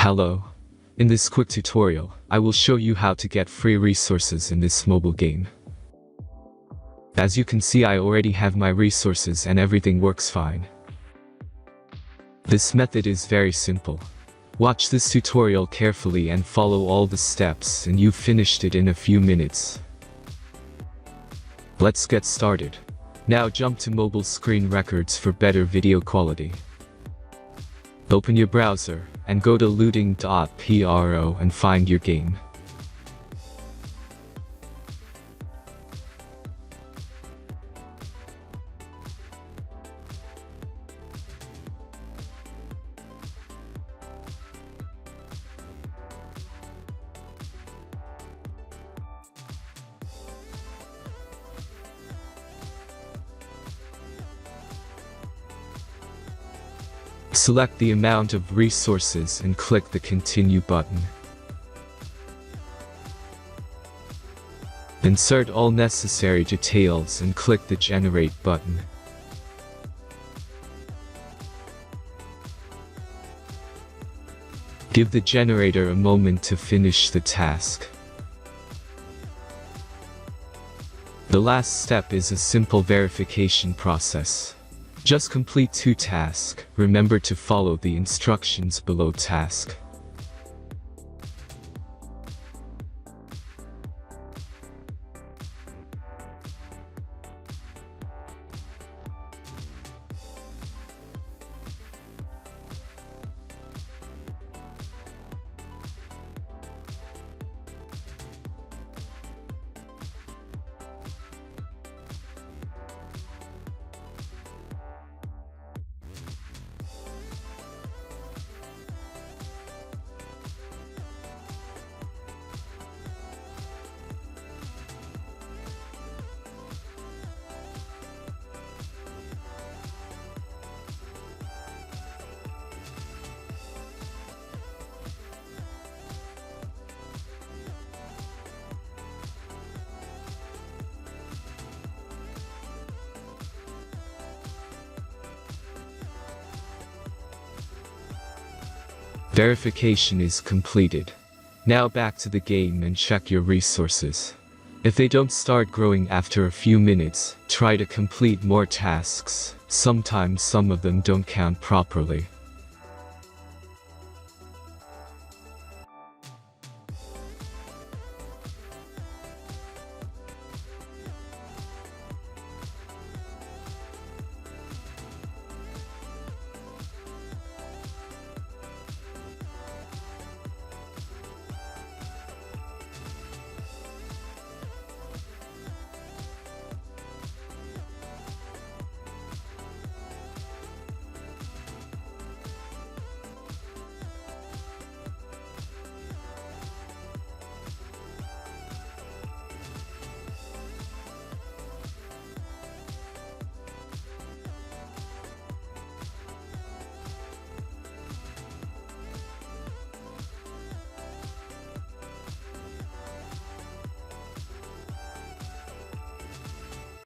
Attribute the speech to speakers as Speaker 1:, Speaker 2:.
Speaker 1: Hello. In this quick tutorial, I will show you how to get free resources in this mobile game. As you can see, I already have my resources and everything works fine. This method is very simple. Watch this tutorial carefully and follow all the steps and you've finished it in a few minutes. Let's get started. Now jump to mobile screen records for better video quality. Open your browser and go to looting.pro and find your game. Select the amount of resources and click the Continue button. Insert all necessary details and click the Generate button. Give the generator a moment to finish the task. The last step is a simple verification process. Just complete 2 tasks. Remember to follow the instructions below task. Verification is completed. Now back to the game and check your resources. If they don't start growing after a few minutes, try to complete more tasks. Sometimes some of them don't count properly.